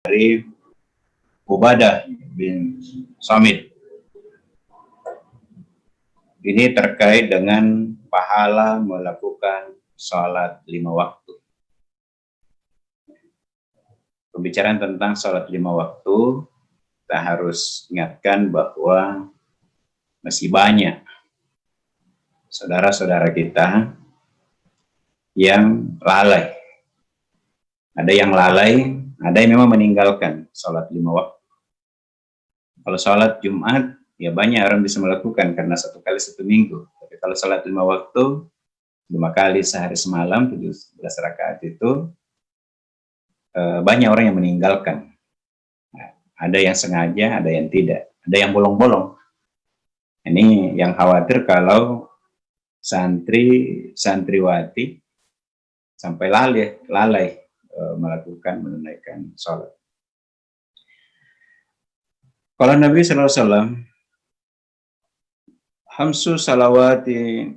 dari Ubadah bin Samit. Ini terkait dengan pahala melakukan sholat 5 waktu. Pembicaraan tentang sholat 5 waktu, kita harus ingatkan bahwa masih banyak saudara-saudara kita yang lalai. Ada yang lalai, ada yang memang meninggalkan sholat 5 waktu. Kalau sholat Jumat, ya banyak orang bisa melakukan karena 1 kali 1 minggu. Tapi kalau sholat 5 waktu, 5 kali sehari semalam, 17 rakaat itu, banyak orang yang meninggalkan. Nah, ada yang sengaja, ada yang tidak. Ada yang bolong-bolong. Ini yang khawatir kalau santriwati sampai lalai menunaikan sholat. Kalau Nabi SAW, hamsu salawati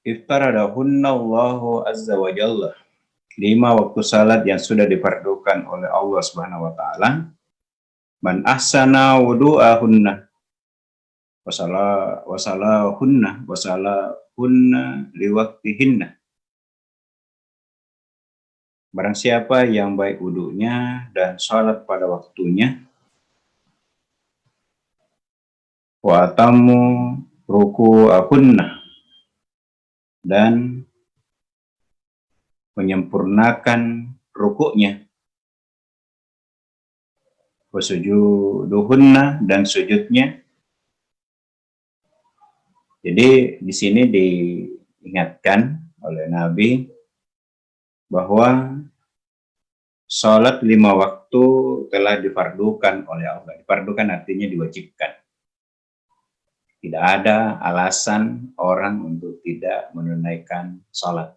iftaradahunna Allahu azza wa jalla. 5 waktu salat yang sudah difardukan oleh Allah Subhanahu wa taala. Man ahsana wudu'ahunna wasalahunna liwaktihinna. Barang siapa yang baik wudunya dan salat pada waktunya, wa atamu ruku'ahunna, dan menyempurnakan rukuknya, wasujuduhunna, dan sujudnya. Jadi di sini diingatkan oleh Nabi bahwa sholat 5 waktu telah difardukan oleh Allah. Difardukan artinya diwajibkan. Tidak ada alasan orang untuk tidak menunaikan sholat,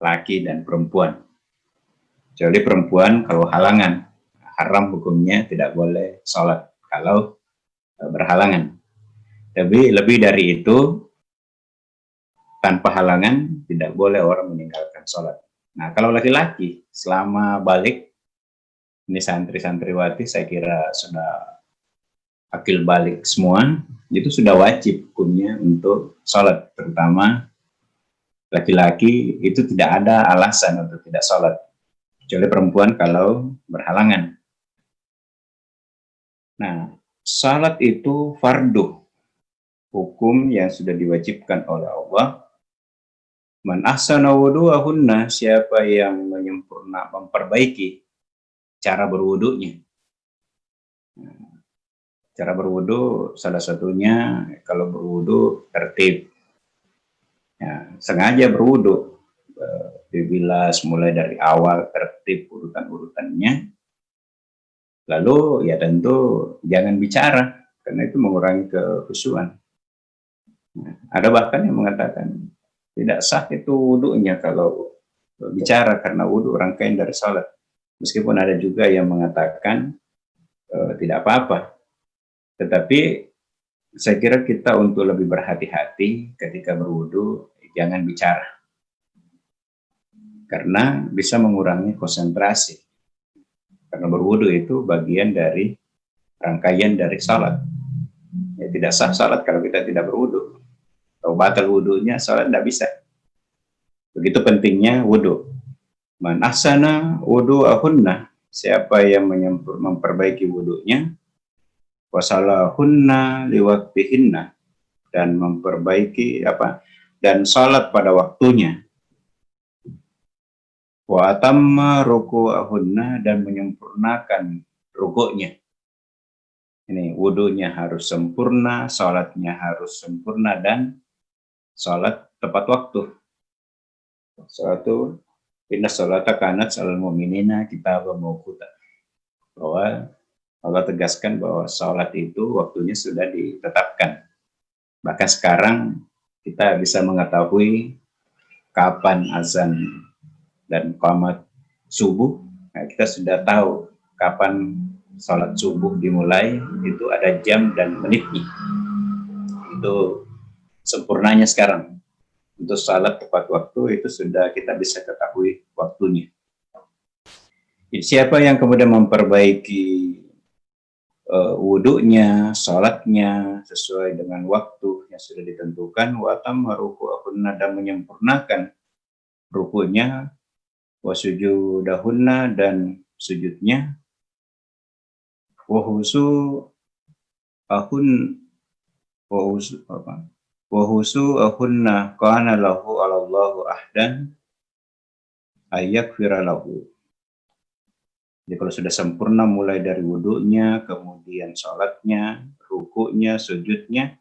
laki dan perempuan. Kecuali perempuan kalau halangan, haram hukumnya, tidak boleh sholat kalau berhalangan. Tapi lebih dari itu, tanpa halangan tidak boleh orang meninggalkan sholat. Nah, kalau laki-laki selama balik, ini santri-santriwati saya kira sudah akil balik semua, itu sudah wajib hukumnya untuk sholat. Terutama laki-laki itu tidak ada alasan untuk tidak sholat, kecuali perempuan kalau berhalangan. Nah, sholat itu fardu, hukum yang sudah diwajibkan oleh Allah. Man ahsana wudu'ahunna, siapa yang memperbaiki cara berwudunya. Cara berwudu salah satunya kalau berwudu tertib. Ya, sengaja berwudu, dibilas mulai dari awal tertib urutan-urutannya. Lalu ya tentu jangan bicara karena itu mengurangi kekhusyuan. Nah, ada bahkan yang mengatakan tidak sah itu wudunya kalau bicara karena wudu rangkaian dari salat. Meskipun ada juga yang mengatakan tidak apa-apa. Tetapi saya kira kita untuk lebih berhati-hati ketika berwudu, jangan bicara. Karena bisa mengurangi konsentrasi. Karena berwudu itu bagian dari rangkaian dari salat. Ya, tidak sah salat kalau kita tidak berwudu. Kalau batal wudunya, salat tidak bisa. Begitu pentingnya wudu. Man ahsana wudu'ahunna, siapa yang memperbaiki wudunya, wasalahunna liwaktihinna, dan memperbaiki dan salat pada waktunya, wa atamma ruku'ahunna, dan menyempurnakan rukuknya. Ini wudunya harus sempurna, salatnya harus sempurna, dan salat tepat waktu. Suatu inna salata kanat alal mu'minina kitaban mawquta, bahwa Allah tegaskan bahwa salat itu waktunya sudah ditetapkan. Bahkan sekarang kita bisa mengetahui kapan azan dan qamat subuh. Nah, kita sudah tahu kapan salat subuh dimulai, itu ada jam dan menitnya. Itu sempurnanya sekarang. Untuk salat tepat waktu itu sudah kita bisa ketahui waktunya. Siapa yang kemudian memperbaiki wudhunya, sholatnya sesuai dengan waktu yang sudah ditentukan, watam ruku'ahunna, dan menyempurnakan rukunya, wasujudahunna, dan sujudnya, wahusu ahun wahusu apa wahusu ahunna kana lahu alallahu ahdan ayyakfira lahu. Jadi kalau sudah sempurna mulai dari wudhunya, kemudian sholatnya, rukunya, sujudnya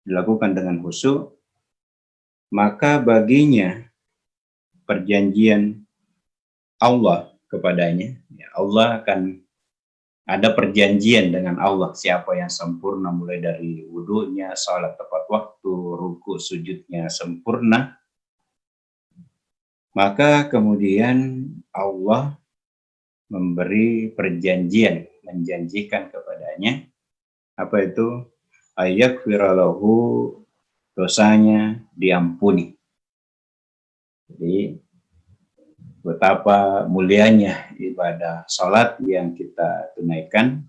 dilakukan dengan khusyuk, maka baginya perjanjian Allah kepadanya. Ya, Allah akan ada perjanjian dengan Allah, siapa yang sempurna mulai dari wudhunya, sholat tepat waktu, ruku, sujudnya sempurna, maka kemudian Allah memberi perjanjian, menjanjikan kepadanya, apa itu? Ayyakfira lahu, dosanya diampuni. Jadi betapa mulianya ibadah sholat yang kita tunaikan,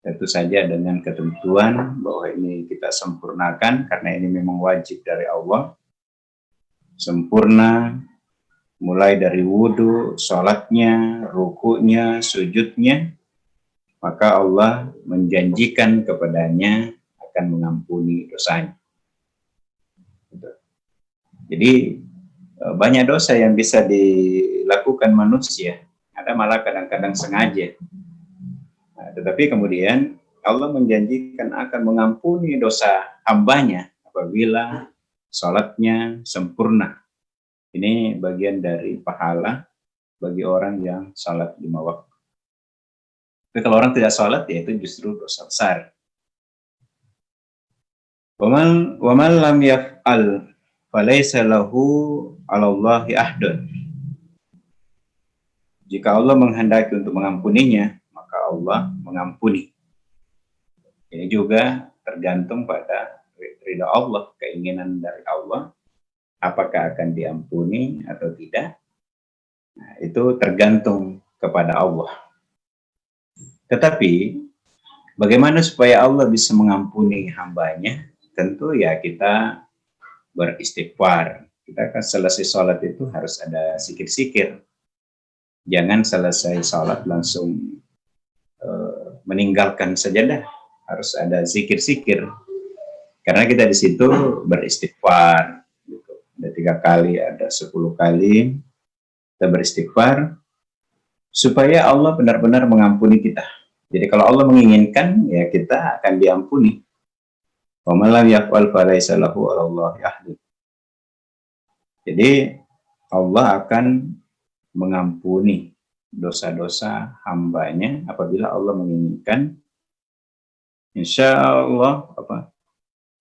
tentu saja dengan ketentuan bahwa ini kita sempurnakan karena ini memang wajib dari Allah, sempurna mulai dari wudhu, sholatnya, rukunya, sujudnya, maka Allah menjanjikan kepadanya akan mengampuni dosanya. Jadi banyak dosa yang bisa dilakukan manusia, ada malah kadang-kadang sengaja. Nah, tetapi kemudian Allah menjanjikan akan mengampuni dosa hambanya apabila sholatnya sempurna. Ini bagian dari pahala bagi orang yang sholat 5 waktu. Tapi kalau orang tidak sholat, ya itu justru dosa besar. Waman lam yaf'al falaysa lahu 'alallahi ahdun. Jika Allah menghendaki untuk mengampuninya, maka Allah mengampuni. Ini juga tergantung pada ridha Allah, keinginan dari Allah, apakah akan diampuni atau tidak. Nah, itu tergantung kepada Allah. Tetapi bagaimana supaya Allah bisa mengampuni hambanya? Tentu ya kita beristighfar. Kita kan selesai sholat itu harus ada zikir-zikir. Jangan selesai sholat langsung meninggalkan sajadah. Harus ada zikir-zikir. Karena kita di situ beristighfar. Gitu. Ada 3 kali, ada 10 kali. Kita beristighfar supaya Allah benar-benar mengampuni kita. Jadi kalau Allah menginginkan, ya kita akan diampuni. Wa man lam yaf'al falaysa lahu 'alallahi ahdun. Jadi Allah akan mengampuni dosa-dosa hambanya apabila Allah menginginkan. Insya Allah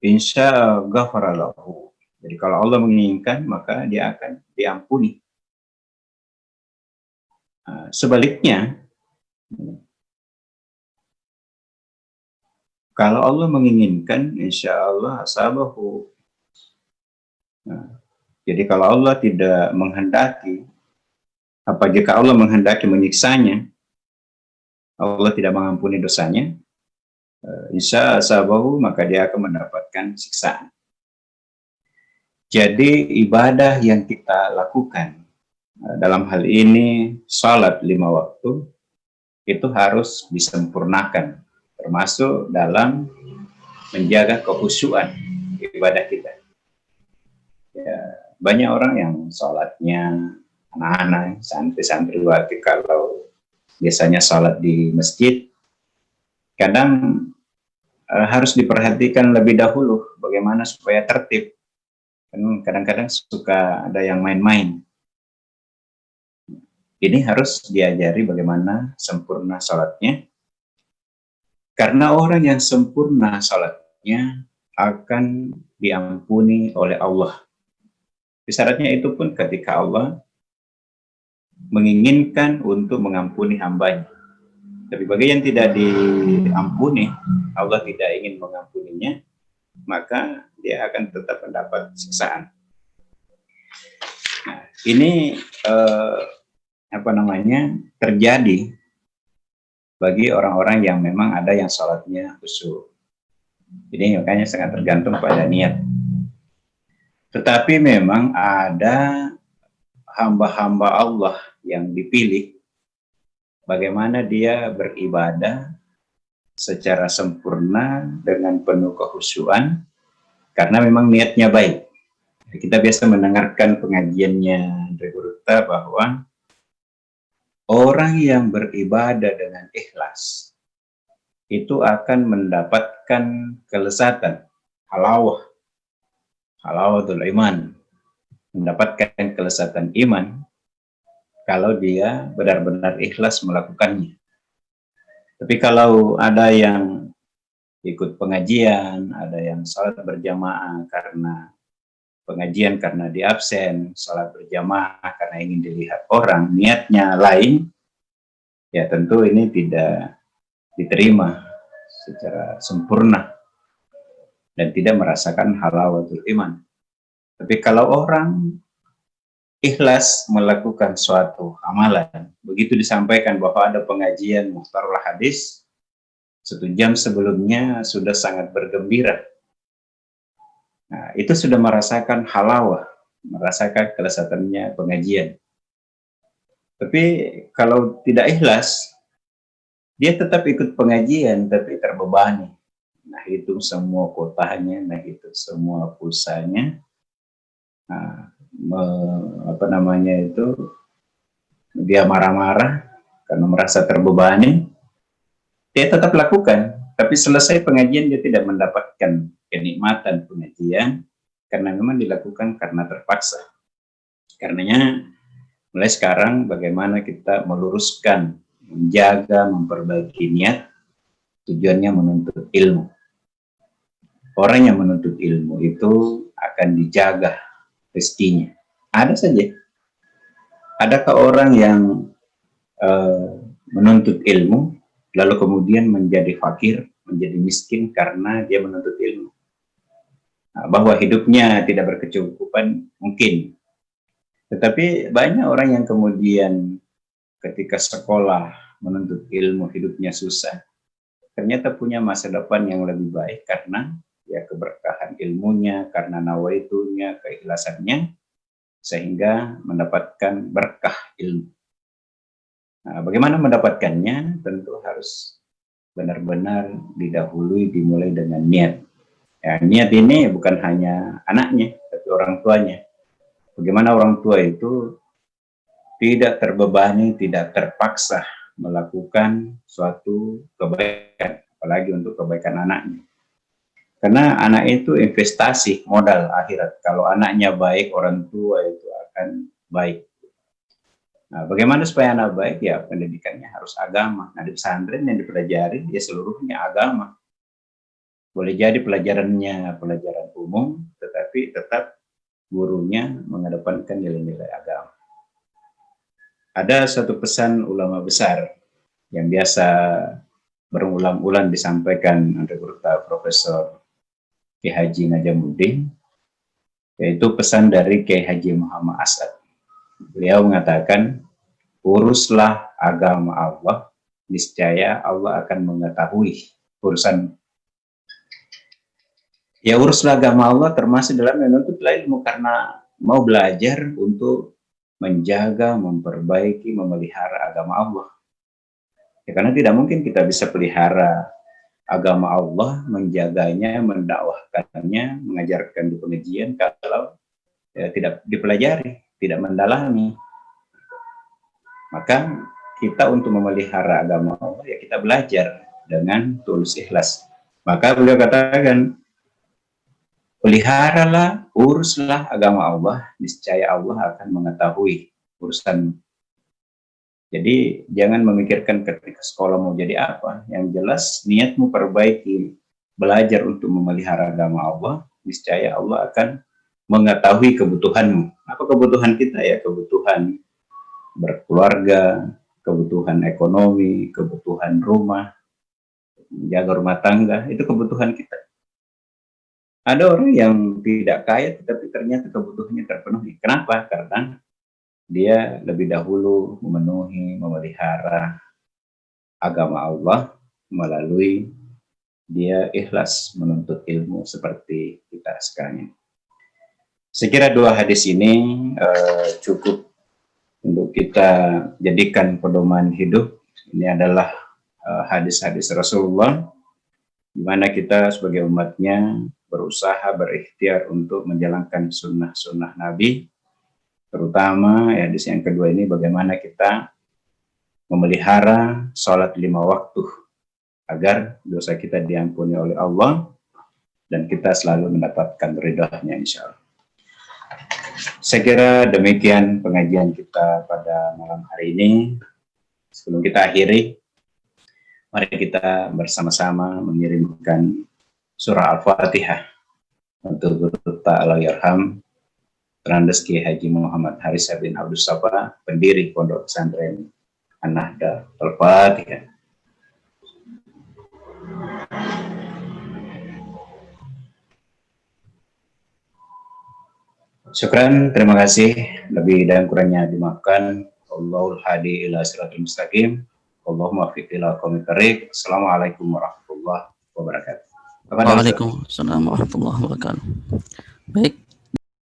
insya ghafara lahu. Jadi kalau Allah menginginkan, maka dia akan diampuni. Sebaliknya, kalau Allah menginginkan, insya Allah asabahu. Jadi kalau Allah tidak menghendaki, jika Allah menghendaki menyiksanya, Allah tidak mengampuni dosanya, insya asabahu, maka dia akan mendapatkan siksaan. Jadi ibadah yang kita lakukan, dalam hal ini salat 5 waktu, itu harus disempurnakan, termasuk dalam menjaga kekhusyuan ibadah kita. Ya, banyak orang yang sholatnya anak-anak, santri-santriwati, kalau biasanya sholat di masjid, kadang harus diperhatikan lebih dahulu bagaimana supaya tertib. Kadang-kadang suka ada yang main-main. Ini harus diajari bagaimana sempurna sholatnya. Karena orang yang sempurna sholatnya akan diampuni oleh Allah. Syaratnya itu pun ketika Allah menginginkan untuk mengampuni hambanya. Tapi bagi yang tidak diampuni, Allah tidak ingin mengampuninya, maka dia akan tetap mendapat siksaan. Nah, ini apa namanya terjadi bagi orang-orang yang memang ada yang sholatnya khusyuk. Jadi makanya sangat tergantung pada niat. Tetapi memang ada hamba-hamba Allah yang dipilih bagaimana dia beribadah secara sempurna dengan penuh kehusyuan karena memang niatnya baik. Kita biasa mendengarkan pengajiannya Andre Gurutta bahwa orang yang beribadah dengan ikhlas itu akan mendapatkan kelezatan, halawatul iman, mendapatkan kelezatan iman kalau dia benar-benar ikhlas melakukannya. Tapi kalau ada yang ikut pengajian, ada yang salat berjamaah karena pengajian karena di absen, salat berjamaah karena ingin dilihat orang, niatnya lain, ya tentu ini tidak diterima secara sempurna dan tidak merasakan halawatul iman. Tapi kalau orang ikhlas melakukan suatu amalan, begitu disampaikan bahwa ada pengajian muhtarul hadis, 1 jam sebelumnya sudah sangat bergembira. Nah, itu sudah merasakan halawah, merasakan kelezatannya pengajian. Tapi kalau tidak ikhlas, dia tetap ikut pengajian, tapi terbebani. Nah, hitung semua kotanya, nah hitung semua pulsanya. Nah, apa namanya itu, dia marah-marah karena merasa terbebani. Dia tetap lakukan, tapi selesai pengajian dia tidak mendapatkan kenikmatan pengajian karena memang dilakukan karena terpaksa. Karenanya mulai sekarang bagaimana kita meluruskan, menjaga, memperbaiki niat, tujuannya menuntut ilmu. Orang yang menuntut ilmu itu akan dijaga rezekinya. Ada saja. Adakah orang yang menuntut ilmu lalu kemudian menjadi fakir, menjadi miskin karena dia menuntut ilmu? Nah, bahwa hidupnya tidak berkecukupan mungkin. Tetapi banyak orang yang kemudian ketika sekolah menuntut ilmu hidupnya susah, ternyata punya masa depan yang lebih baik karena ya keberkahan ilmunya, karena nawaitunya, keikhlasannya, sehingga mendapatkan berkah ilmu. Nah, bagaimana mendapatkannya? Tentu harus benar-benar didahului, dimulai dengan niat. Ya, niat ini bukan hanya anaknya, tapi orang tuanya. Bagaimana orang tua itu tidak terbebani, tidak terpaksa melakukan suatu kebaikan, apalagi untuk kebaikan anaknya. Karena anak itu investasi modal akhirat. Kalau anaknya baik, orang tua itu akan baik. Nah, bagaimana supaya anak baik? Ya, pendidikannya harus agama. Nah, di pesantren yang dipelajari, ya seluruhnya agama. Boleh jadi pelajarannya pelajaran umum, tetapi tetap gurunya mengedepankan nilai-nilai agama. Ada satu pesan ulama besar yang biasa berulang-ulang disampaikan oleh Profesor Kiai Haji Najamuddin, yaitu pesan dari Kiai Haji Muhammad Asad. Beliau mengatakan, uruslah agama Allah, niscaya Allah akan mengetahui urusan. Ya, uruslah agama Allah termasuk dalam menuntut ilmu, karena mau belajar untuk menjaga, memperbaiki, memelihara agama Allah. Ya, karena tidak mungkin kita bisa pelihara agama Allah, menjaganya, mendakwahkannya, mengajarkan di pengajian kalau ya, tidak dipelajari, tidak mendalami. Maka kita untuk memelihara agama Allah, ya kita belajar dengan tulus ikhlas. Maka beliau katakan, peliharalah, uruslah agama Allah, niscaya Allah akan mengetahui urusan. Jadi jangan memikirkan ketika sekolah mau jadi apa, yang jelas niatmu perbaiki, belajar untuk memelihara agama Allah, niscaya Allah akan mengetahui kebutuhanmu. Apa kebutuhan kita? Ya kebutuhan berkeluarga, kebutuhan ekonomi, kebutuhan rumah, menjaga rumah tangga, itu kebutuhan kita. Ada orang yang tidak kaya tetapi ternyata kebutuhannya terpenuhi. Kenapa? Karena dia lebih dahulu memelihara agama Allah melalui dia ikhlas menuntut ilmu seperti kita sekarang ini. Saya kira dua hadis ini cukup untuk kita jadikan pedoman hidup. Ini adalah hadis-hadis Rasulullah, di mana kita sebagai umatnya berusaha berikhtiar untuk menjalankan sunnah-sunnah Nabi, terutama hadis yang kedua ini bagaimana kita memelihara sholat 5 waktu agar dosa kita diampuni oleh Allah dan kita selalu mendapatkan ridhanya insya Allah. Saya kira demikian pengajian kita pada malam hari ini. Sebelum kita akhiri, mari kita bersama-sama mengirimkan surah Al-Fatihah untuk Guru Ta'ala Yarham Randes Kiai Haji Muhammad Haris bin Abdul Sabah, pendiri Pondok Pesantren An-Nahda. Al-Fatihah. Syukran, terima kasih. Lebih dan kurangnya dimaafkan. Allahul hadi ila siratul mustaqim. Allahumma fiq ila qawmi tariq. Assalamualaikum warahmatullahi wabarakatuh. Waalaikumsalam warahmatullahi wabarakatuh. Baik.